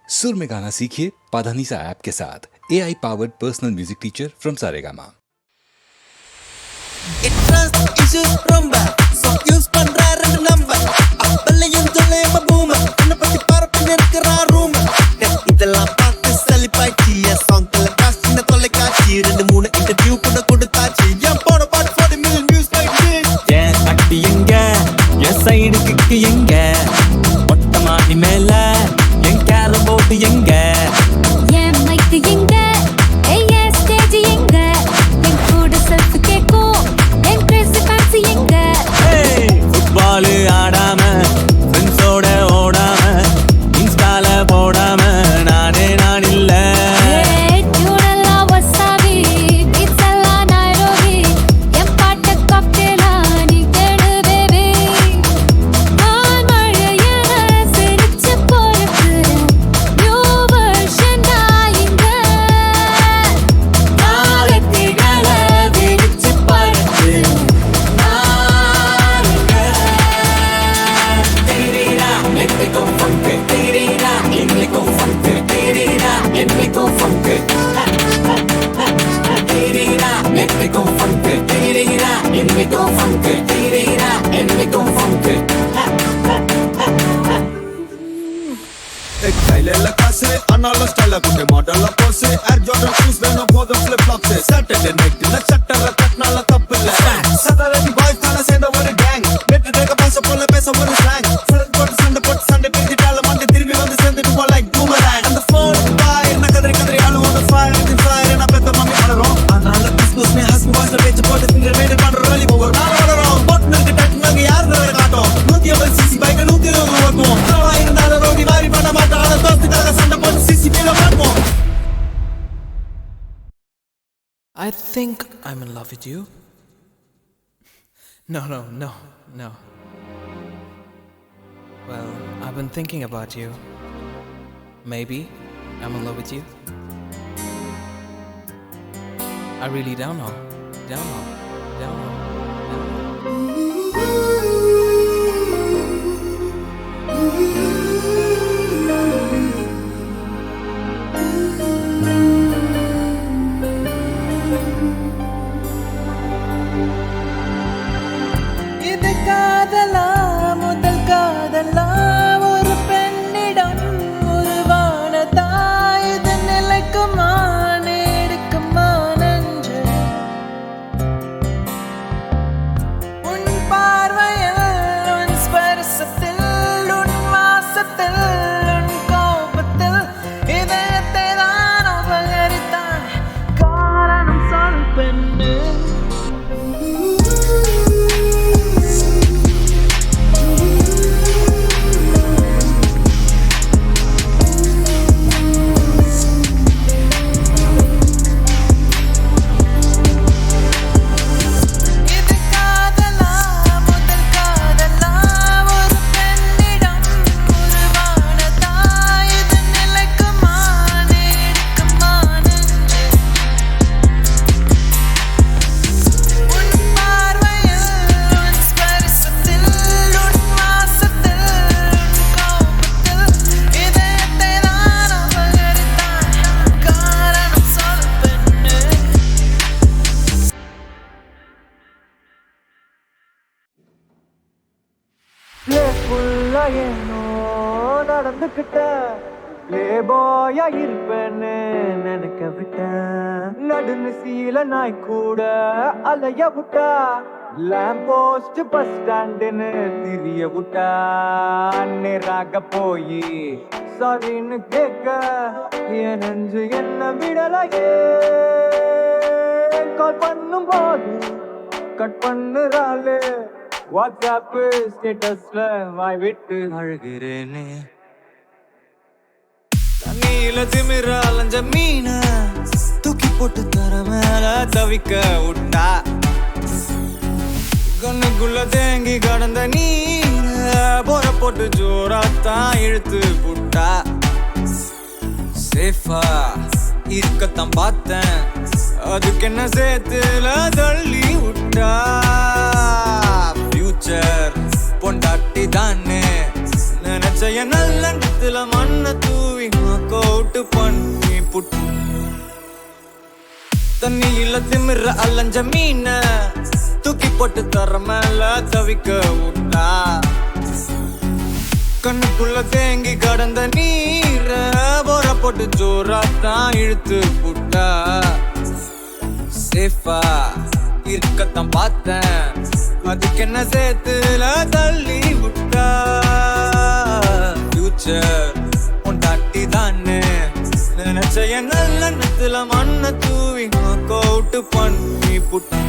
सुर में गाना सीखिए पाधानीसा ऐप के साथ AI powered personal music teacher from Saregama. I think I'm in love with you. No. Well, I've been thinking about you. Maybe I'm in love with you. I really don't know. நடுநிசீல நாய் கூட அலைய விட்டா lamp post bus ஸ்டாண்டுன்னு திரிய விட்டா நேராக போய் சாரின்னு கேட்க என் நெஞ்சு என்ன விடலையே கால் பண்ணும் போது கட் பண்ணுறாளே வாட்ஸ்அப் ஸ்டேட்டஸ்ல வாய் விட்டு அழுகிறேனே தண்ணியில திமிர அலைஞ்ச மீன தூக்கி போட்டு தர மேல தவிக்க விட்டா கண்ணுக்குள்ள தேங்கி கடந்த நீர போற போட்டு ஜோராத்தான் இழுத்து புட்டா சேஃபா இருக்கத்தான் பார்த்தேன் அதுக்கு என்ன சேத்துல தள்ளி விட்டா ஃபியூச்சர் பொண்டாட்டி தானே நினைச்ச நல்ல மண்ண தூவி புட்டு தண்ணியில திமிர அலைஞ்ச மீன தூக்கி போட்டு தர மேல தவிக்க விட்டா கண்ணுக்குள்ள தேங்கி கடந்த நீர போற போட்டு ஜோராத்தான் இழுத்து புட்டா சேஃபா இருக்கத்தான் பார்த்தேன் அதுக்கு என்ன சேத்துல தள்ளி விட்டா ஃபியூச்சர் உண்டாட்டி தானே நினைச்ச என் நல்ல நத்துல மண்ண தூவி நாக் அவுட் பண்ணி புட்டா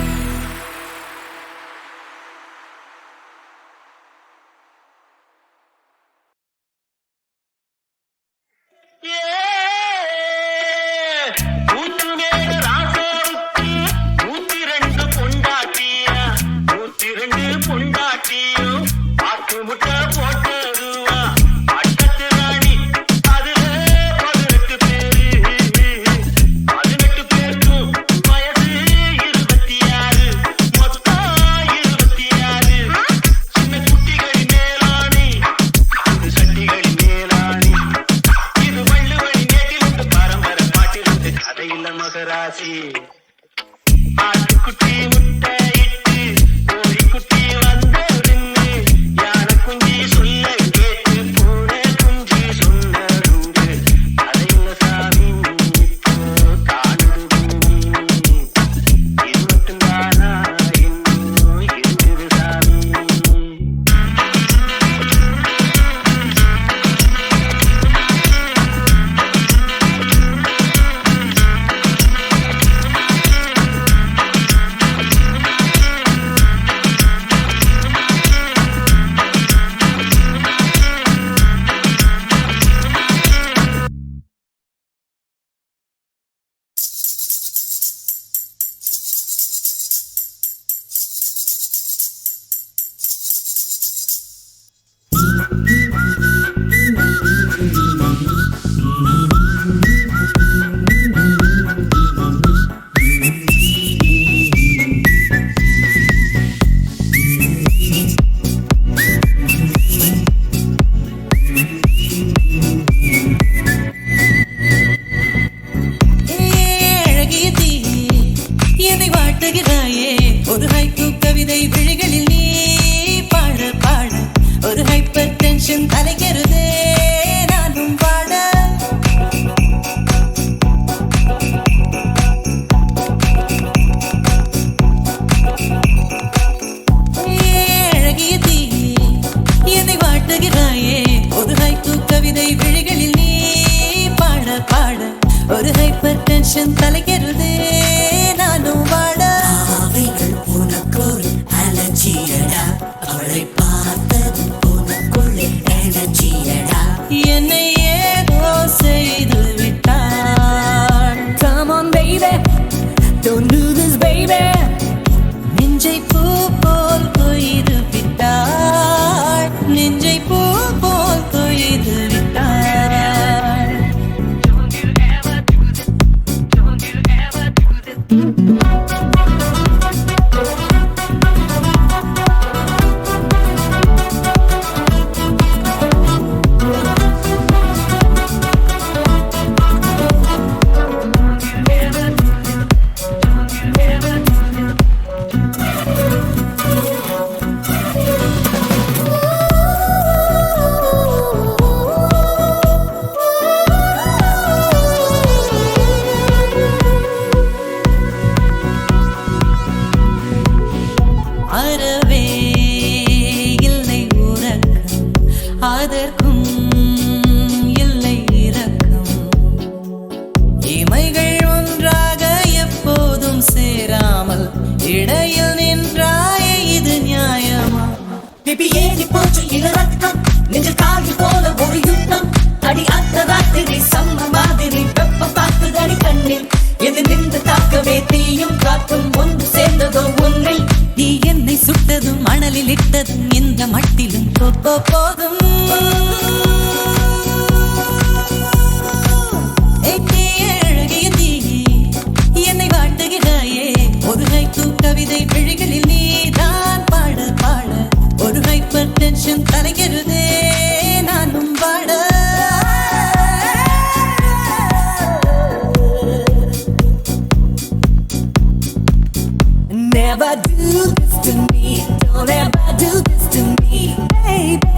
Never do this to me. Don't ever do this to me, baby.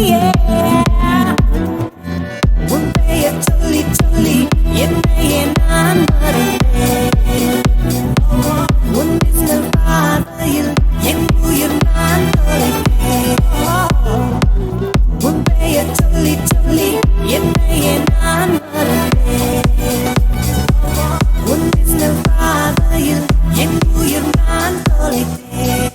Yeah. உன் பெயர் சொல்லி சொல்லி என்னையே நான் மறந்தேன். உன் மின்னல் பார்வையில் என் உயிர் நான் தொலைத்தேன். உன் பெயர் சொல்லி சொல்லி என்னையே நான் மறந்தேன். உன் மின்னல் பார்வையில் என் உயிர் நான் தொலைத்தேன்.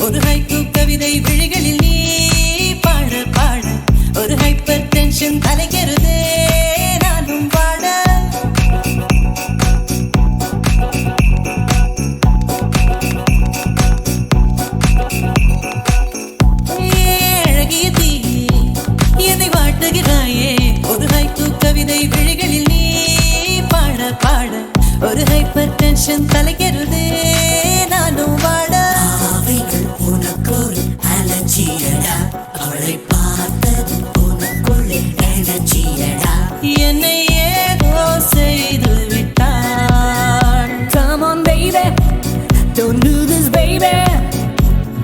ஒரு ஹைக்கூ கவிதை விழிகளில் நீ பாட பாட ஒரு ஹைப்பர் டென்ஷன் தலைக்கிறதே நானும் பாட அழகிய தீ என்னை வாட்டுகிறாயே ஒரு ஹைக்கூ கவிதை விழிகளில் நீ பாட பாட ஒரு ஹைப்பர் டென்ஷன் தலைக்கிறதே நானும் பாட உனக்கொரு அலர்ஜியடா அவளை பார்த்தது உனக்குள்ளே எனர்ஜியடா என்னை ஏதோ செய்து விட்டாள். Come on baby, don't do this baby.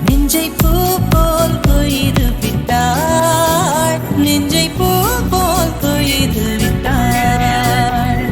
நெஞ்சை பூ போல் கொய்து விட்டாள். நெஞ்சை பூ போல் கொய்து விட்டாள்.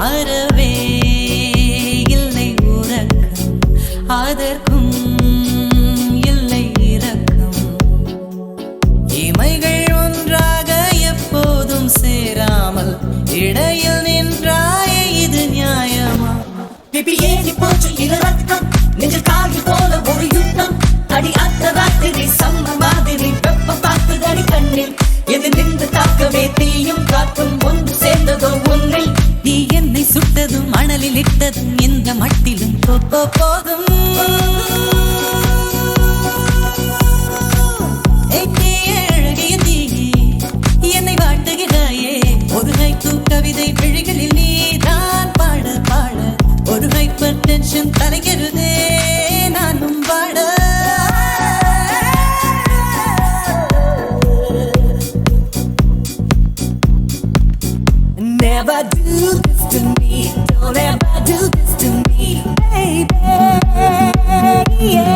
அறவே இல்லை உறக்கம் அதற்கும் இல்லை இரக்கம் இமைகள் ஒன்றாக எப்போதும் சேராமல் இடையில் நின்றாயே இது நியாயமா Baby ஏறி போச்சு இளரத்தம் நெஞ்சில் காகி போல ஒரு யுத்தம் அடி அத்த ராத்திரி சம்ம மாதிரி வெப்பம் தாக்குதடி கண்ணில் எது நின்று தாக்கவே தீயும் காற்றும் ஒன்று சேர்ந்ததோ ஒன்றில் நீ என்னை சுட்டதும் மணலில் இட்டதும் இந்த மட்டிலும் போதும் அழகிய தீ என்னை வாட்டுகிறாயே ஒரு ஹைக்கூ கவிதை விழிகளில் நீ தான் பாட பாட ஒரு ஹைப்பர் டென்ஷன் தலைக்கிறதே நானும் பாட Never do this to me. Don't ever do this to me, baby. Yeah.